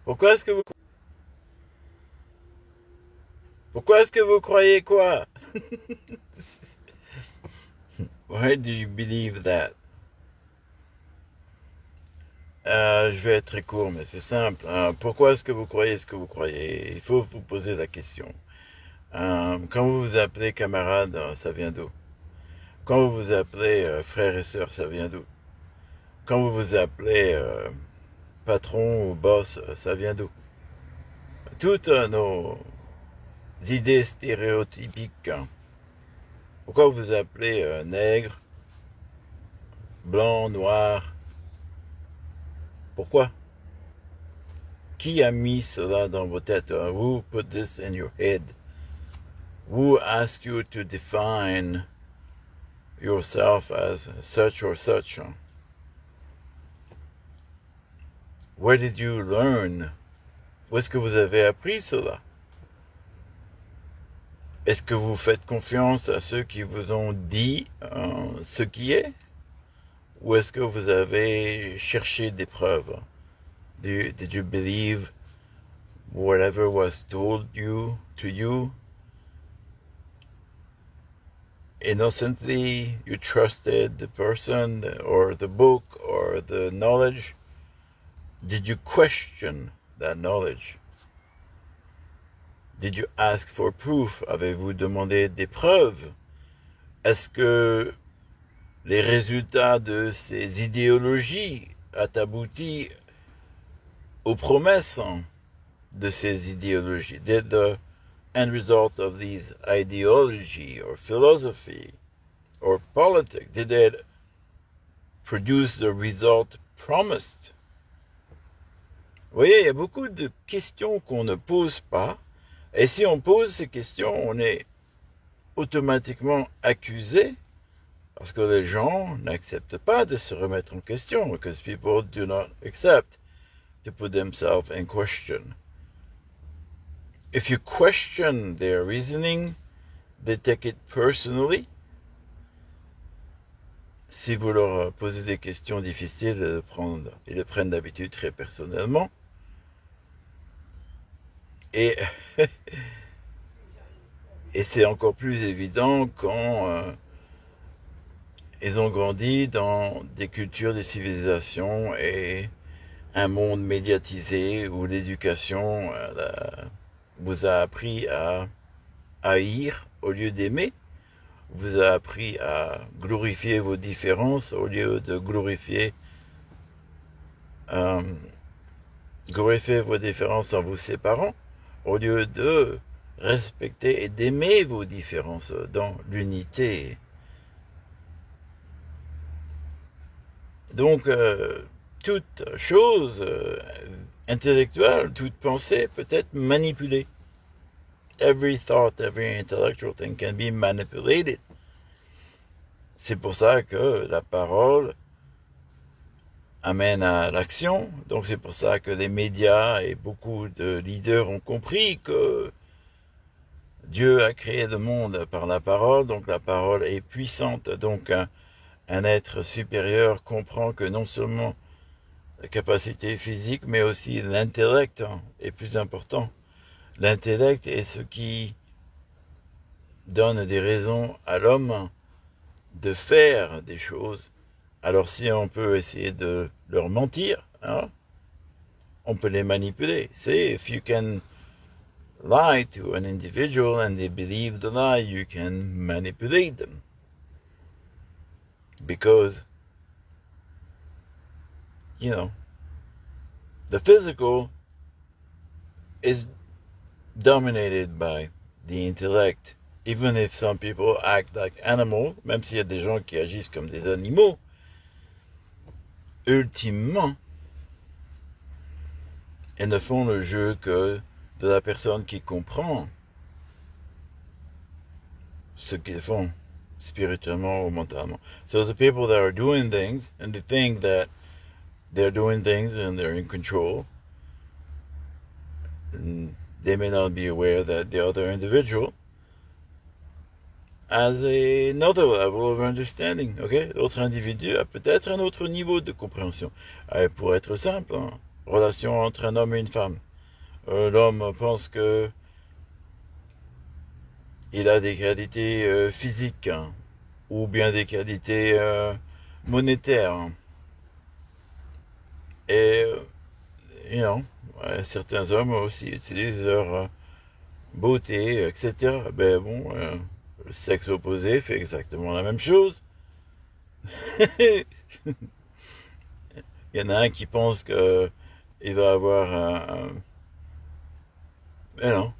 Pourquoi est-ce que vous... Pourquoi est-ce que vous croyez quoi? Why do you believe that? Je vais être très court, mais c'est simple. Pourquoi est-ce que vous croyez ce que vous croyez? Il faut vous poser la question. Quand vous vous appelez camarade, ça vient d'où? Quand vous vous appelez frère et sœur, ça vient d'où? Quand vous vous appelez patron ou boss, ça vient d'où? Toutes nos idées stéréotypiques. Pourquoi vous vous appelez nègre, blanc, noir? Pourquoi? Qui a mis cela dans vos têtes? Who put this in your head? Who asked you to define yourself as such or such? Where did you learn? Où est-ce que vous avez appris cela? Est-ce que vous faites confiance à ceux qui vous ont dit ce qui est? Ou est-ce que vous avez cherché des preuves? Did you believe whatever was told you to you? Innocently, you trusted the person or the book or the knowledge? Did you question that knowledge? Did you ask for proof? Avez-vous demandé des preuves? Est-ce que les résultats de ces idéologies ont abouti aux promesses de ces idéologies? Did the end result of these ideology or philosophy or politics, did it produce the result promised? Vous voyez, il y a beaucoup de questions qu'on ne pose pas, et si on pose ces questions, on est automatiquement accusé, parce que les gens n'acceptent pas de se remettre en question, because people do not accept to put themselves in question. If you question their reasoning, they take it personally. Si vous leur posez des questions difficiles, ils le prennent d'habitude très personnellement. Et, et c'est encore plus évident quand ils ont grandi dans des cultures, des civilisations et un monde médiatisé où l'éducation vous a appris à haïr au lieu d'aimer, vous a appris à glorifier vos différences au lieu de glorifier vos différences en vous séparant, au lieu de respecter et d'aimer vos différences dans l'unité. Donc, toute chose intellectuelle, toute pensée peut être manipulée. Every thought, every intellectual thing can be manipulated. C'est pour ça que la parole amène à l'action. Donc c'est pour ça que les médias et beaucoup de leaders ont compris que Dieu a créé le monde par la parole, donc la parole est puissante. Donc un être supérieur comprend que non seulement la capacité physique, mais aussi l'intellect est plus important. L'intellect est ce qui donne des raisons à l'homme de faire des choses. Alors si on peut essayer de leur mentir, on peut les manipuler. C'est if you can lie to an individual and they believe the lie, you can manipulate them. Because, the physical is dominated by the intellect. Even if some people act like animals, même s'il y a des gens qui agissent comme des animaux, ultimement, ils ne font le jeu que de la personne qui comprend ce qu'ils font spirituellement ou mentalement. So the people that are doing things and they think that they're doing things and they're in control, and they may not be aware that the other individual has another level of understanding, ok? L'autre individu a peut-être un autre niveau de compréhension. Pour être simple, relation entre un homme et une femme. L'homme pense que il a des qualités physiques, hein, ou bien des qualités monétaires. Hein. Et, certains hommes aussi utilisent leur beauté, etc. Ben bon, le sexe opposé fait exactement la même chose. Il y en a un qui pense que il va avoir non,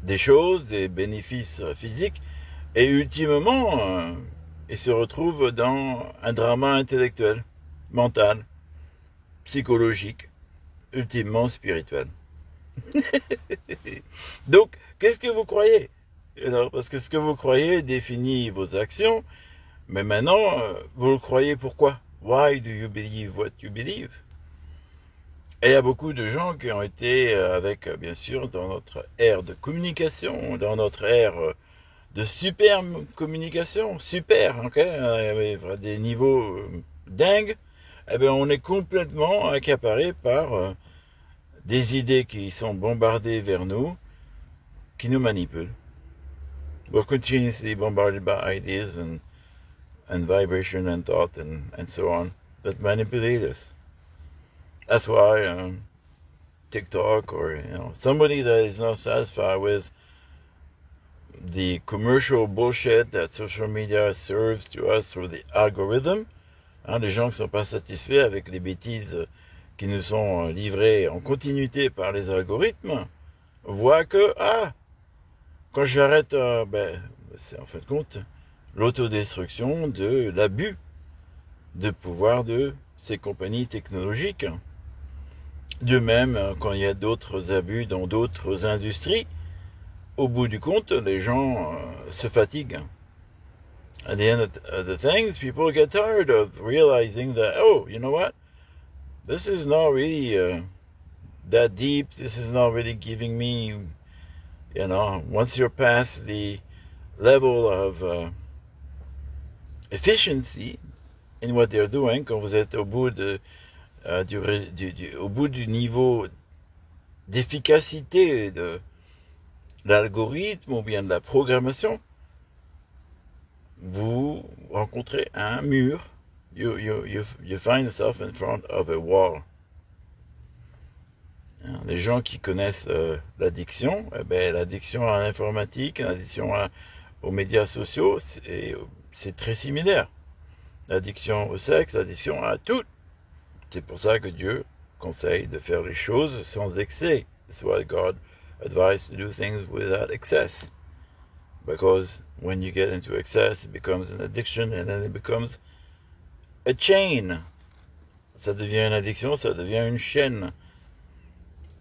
des choses, des bénéfices physiques, et ultimement, il se retrouve dans un drama intellectuel, mental, psychologique, ultimement spirituel. Donc, qu'est-ce que vous croyez? Alors, parce que ce que vous croyez définit vos actions, mais maintenant, vous le croyez pourquoi? Why do you believe what you believe? Et il y a beaucoup de gens qui ont été avec, bien sûr, dans notre ère de communication, dans notre ère de super communication, super, ok, avec des niveaux dingues, eh bien, on est complètement accaparé par des idées qui sont bombardées vers nous, qui nous manipulent. We're continuously bombarded by ideas and vibration and thought and so on that manipulate us. That's why TikTok or somebody that is not satisfied with the commercial bullshit that social media serves to us through the algorithm, les gens qui ne sont pas satisfaits avec les bêtises qui nous sont livrées en continuité par les algorithmes, voient que, quand j'arrête, c'est en fin de compte l'autodestruction de l'abus de pouvoir de ces compagnies technologiques. De même, quand il y a d'autres abus dans d'autres industries, au bout du compte, les gens se fatiguent. At the end of the things, people get tired of realizing that, oh, you know what? This is not really that deep. This is not really giving me, once you're past the level of efficiency in what they're doing, quand vous êtes au bout au bout du niveau d'efficacité de l'algorithme ou bien de la programmation, vous rencontrez un mur. You find yourself in front of a wall. Les gens qui connaissent l'addiction, l'addiction à l'informatique, l'addiction aux médias sociaux, c'est très similaire. L'addiction au sexe, l'addiction à tout. C'est pour ça que Dieu conseille de faire les choses sans excès. That's why God advised to do things without excess. Because when you get into excess, it becomes an addiction and then it becomes a chain. Ça devient une addiction, ça devient une chaîne.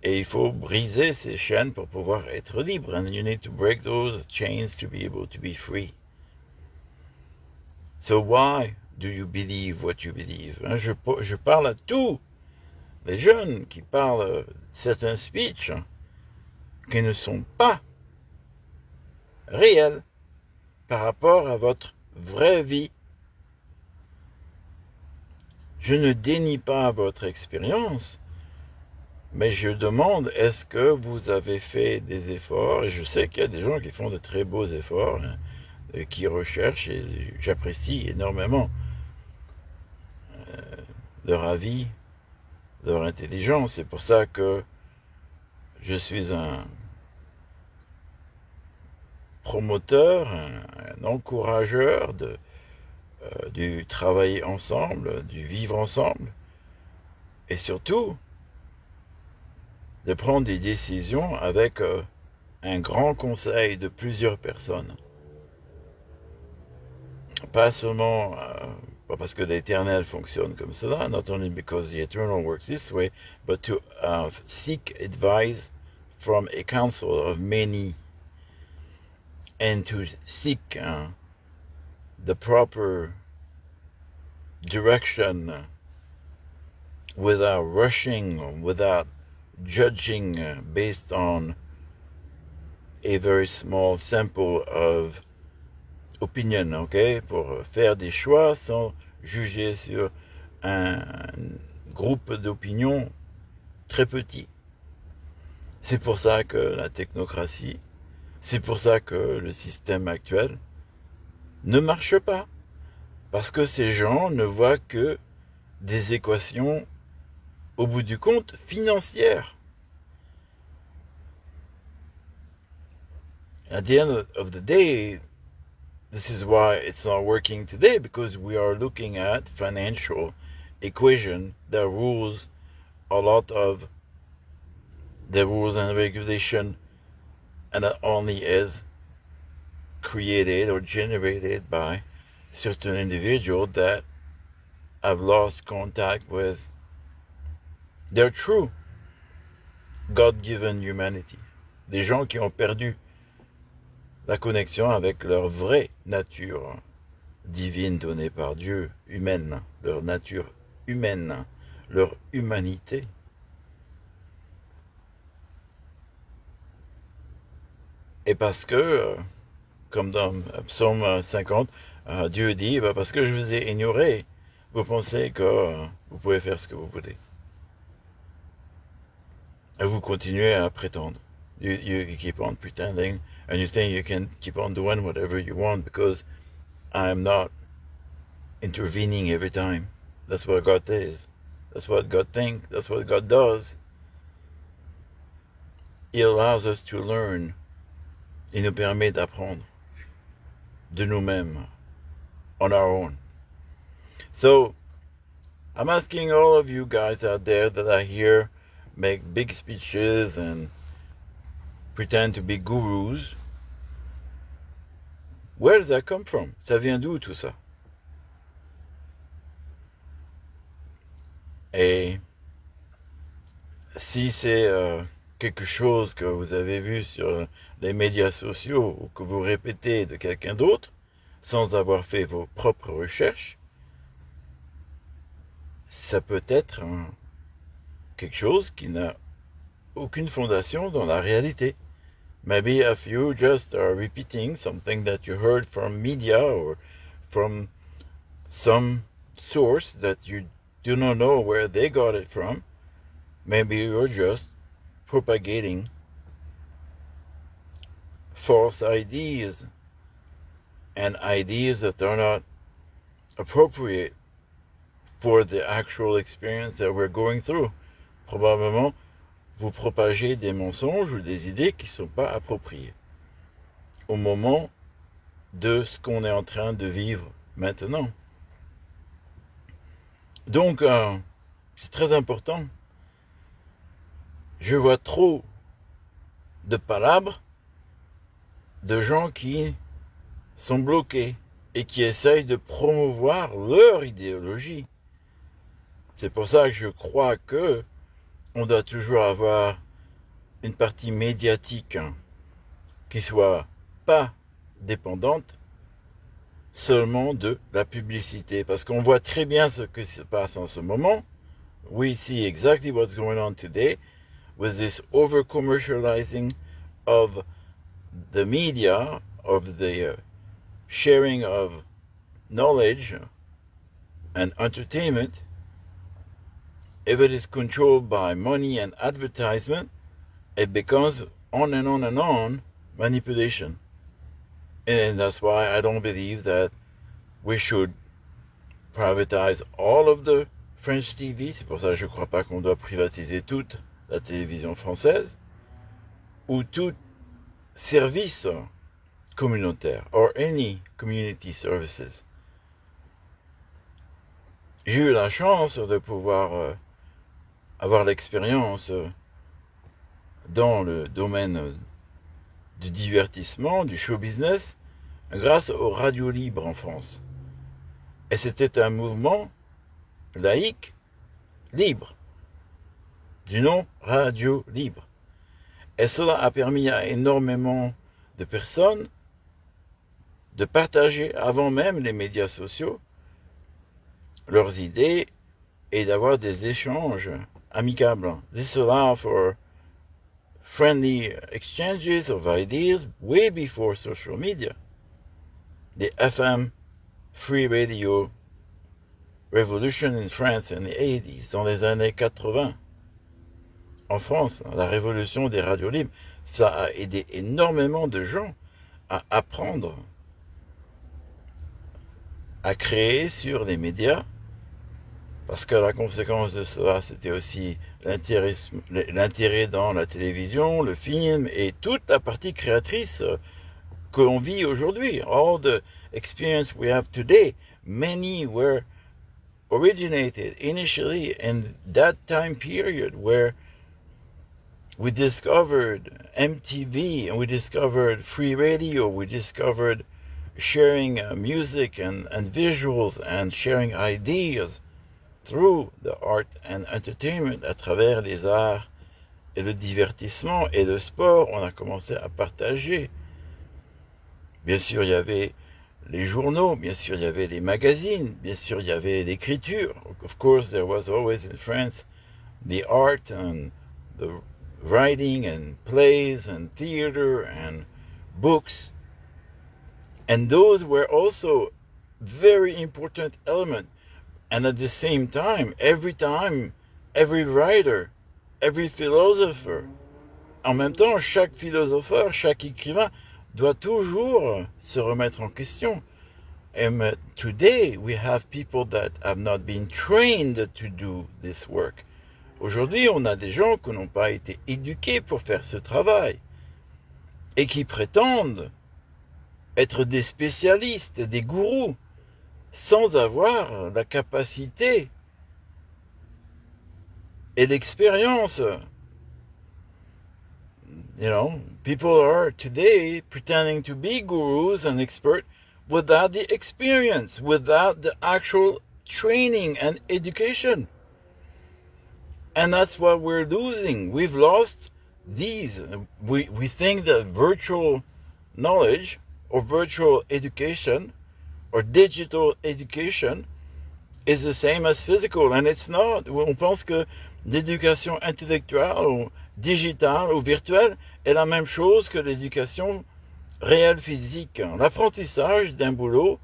Et il faut briser ces chaînes pour pouvoir être libre. And you need to break those chains to be able to be free. So why do you believe what you believe? Je parle à tous les jeunes qui parlent certains speeches qui ne sont pas réels par rapport à votre vraie vie. Je ne dénie pas votre expérience, mais je demande, est-ce que vous avez fait des efforts? Et je sais qu'il y a des gens qui font de très beaux efforts, qui recherchent, et j'apprécie énormément leur avis, leur intelligence. C'est pour ça que je suis un promoteur, un encourageur du travailler ensemble, du vivre ensemble, et surtout de prendre des décisions avec un grand conseil de plusieurs personnes. Pas seulement pas parce que l'éternel fonctionne comme cela, not only because the eternal works this way, but to seek advice from a council of many and to seek the proper direction without rushing, without judging based on a very small sample of opinion, ok, pour faire des choix sans juger sur un groupe d'opinion très petit. C'est pour ça que la technocratie, c'est pour ça que le système actuel ne marche pas. Parce que ces gens ne voient que des équations, au bout du compte, financières. At the end of the day, this is why it's not working today, because we are looking at financial equation that rules a lot of the rules and regulation, and that only is created or generated by certain individuals that have lost contact with their true God-given humanity. Des gens qui ont perdu la connexion avec leur vraie nature divine donnée par Dieu, humaine, leur nature humaine, leur humanité. Et parce que, comme dans Psaume 50, Dieu dit, parce que je vous ai ignoré, vous pensez que vous pouvez faire ce que vous voulez. Et vous continuez à prétendre. You keep on pretending, and you think you can keep on doing whatever you want because I'm not intervening every time. That's what God is. That's what God thinks. That's what God does. He allows us to learn. Il nous permet d'apprendre de nous-mêmes on our own. So, I'm asking all of you guys out there that are here, make big speeches and pretend to be gurus. Where does that come from? Ça vient d'où tout ça? Et si c'est quelque chose que vous avez vu sur les médias sociaux ou que vous répétez de quelqu'un d'autre, sans avoir fait vos propres recherches, ça peut être quelque chose qui n'a aucune fondation dans la réalité. Maybe if you just are repeating something that you heard from media or from some source that you do not know where they got it from, maybe you're just propagating false ideas and ideas that are not appropriate for the actual experience that we're going through. Probablement, vous propagez des mensonges ou des idées qui ne sont pas appropriées au moment de ce qu'on est en train de vivre maintenant. Donc, c'est très important. Je vois trop de palabres de gens qui sont bloqués et qui essayent de promouvoir leur idéologie. C'est pour ça que je crois que on doit toujours avoir une partie médiatique qui soit pas dépendante seulement de la publicité. Parce qu'on voit très bien ce qui se passe en ce moment. We see exactly what's going on today with this over-commercializing of the media, of the sharing of knowledge and entertainment. If it is controlled by money and advertisement, it becomes on and on and on manipulation. And that's why I don't believe that we should privatize all of the French TV. C'est pour ça que je ne crois pas qu'on doit privatiser toute la télévision française ou tout service communautaire or any community services. J'ai eu la chance de pouvoir avoir l'expérience dans le domaine du divertissement, du show business, grâce aux radios libres en France. Et c'était un mouvement laïque, libre, du nom Radio Libre. Et cela a permis à énormément de personnes de partager avant même les médias sociaux leurs idées et d'avoir des échanges amicables. This allowed for friendly exchanges of ideas way before social media. The FM free radio revolution in France in the 80s, dans les années 80, en France, la révolution des radios libres, ça a aidé énormément de gens à apprendre, à créer sur les médias, parce que la conséquence de cela, c'était aussi l'intérêt dans la télévision, le film et toute la partie créatrice que l'on vit aujourd'hui. All the experience we have today, many were originated initially in that time period where we discovered MTV and we discovered free radio, we discovered sharing music and visuals and sharing ideas through the art and entertainment, à travers les arts et le divertissement et le sport, on a commencé à partager. Bien sûr, il y avait les journaux, bien sûr, il y avait les magazines, bien sûr, il y avait l'écriture. Of course, there was always in France the art and the writing and plays and theater and books. And those were also very important elements. And at the same time, every writer, every philosopher, en même temps, chaque philosopheur, chaque écrivain doit toujours se remettre en question. And today, we have people that have not been trained to do this work. Aujourd'hui, on a des gens qui n'ont pas été éduqués pour faire ce travail et qui prétendent être des spécialistes, des gourous, sans avoir la capacité et l'expérience. You know, people are today pretending to be gurus and experts without the experience, without the actual training and education. And that's what we're losing. We've lost these. We think that virtual knowledge or virtual education or digital education is the same as physical, and it's not. On pense que l'éducation intellectuelle ou digitale ou virtuelle est la même chose que l'éducation réelle physique. L'apprentissage d'un boulot,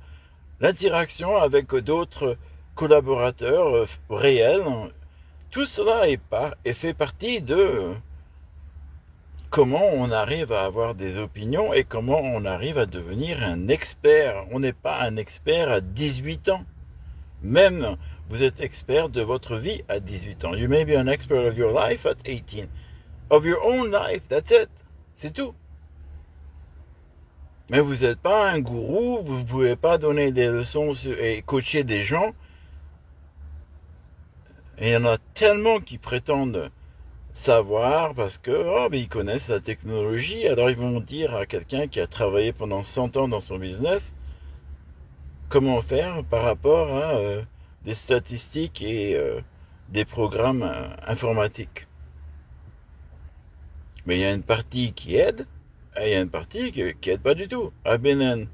l'interaction avec d'autres collaborateurs réels, tout cela est fait partie de comment on arrive à avoir des opinions et comment on arrive à devenir un expert. On n'est pas un expert à 18 ans. Même vous êtes expert de votre vie à 18 ans. You may be an expert of your life at 18. Of your own life, that's it. C'est tout. Mais vous n'êtes pas un gourou, vous ne pouvez pas donner des leçons et coacher des gens. Et il y en a tellement qui prétendent savoir parce que ils connaissent la technologie, alors ils vont dire à quelqu'un qui a travaillé pendant 100 ans dans son business comment faire par rapport à des statistiques et des programmes informatiques. Mais il y a une partie qui aide et il y a une partie qui aide pas du tout. I've been in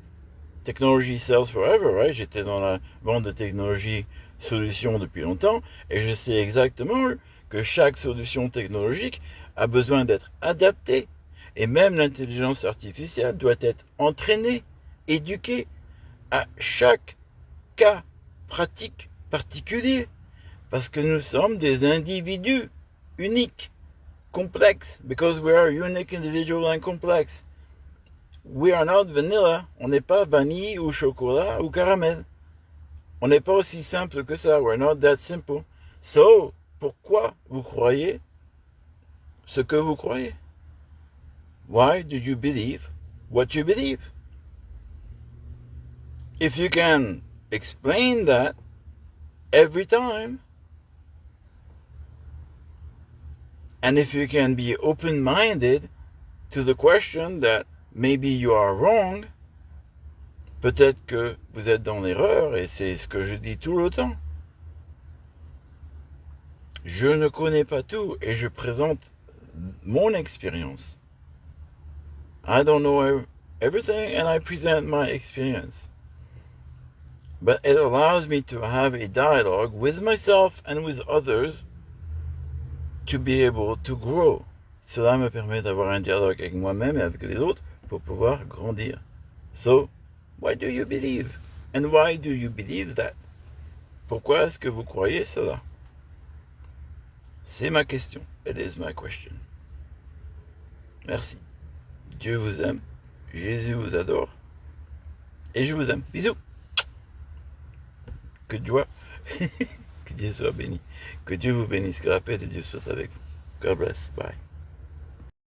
technology sales forever, right? J'étais dans la vente de technologie solutions depuis longtemps et je sais exactement que chaque solution technologique a besoin d'être adaptée. Et même l'intelligence artificielle doit être entraînée, éduquée à chaque cas pratique particulier. Parce que nous sommes des individus uniques, complexes, because we are unique, individual and complex. We are not vanilla, on n'est pas vanille ou chocolat ou caramel. On n'est pas aussi simple que ça, we're not that simple. So, pourquoi vous croyez ce que vous croyez? Why do you believe what you believe? If you can explain that every time, and if you can be open-minded to the question that maybe you are wrong, peut-être que vous êtes dans l'erreur, et c'est ce que je dis tout le temps. Je ne connais pas tout et je présente mon expérience. I don't know everything and I present my experience. But it allows me to have a dialogue with myself and with others to be able to grow. Cela me permet d'avoir un dialogue avec moi-même et avec les autres pour pouvoir grandir. So, why do you believe? And why do you believe that? Pourquoi est-ce que vous croyez cela? C'est ma question. It is my question. Merci. Dieu vous aime. Jésus vous adore. Et je vous aime. Bisous. Que Dieu, que Dieu soit béni. Que Dieu vous bénisse. Que la paix de Dieu soit avec vous. God bless. Bye.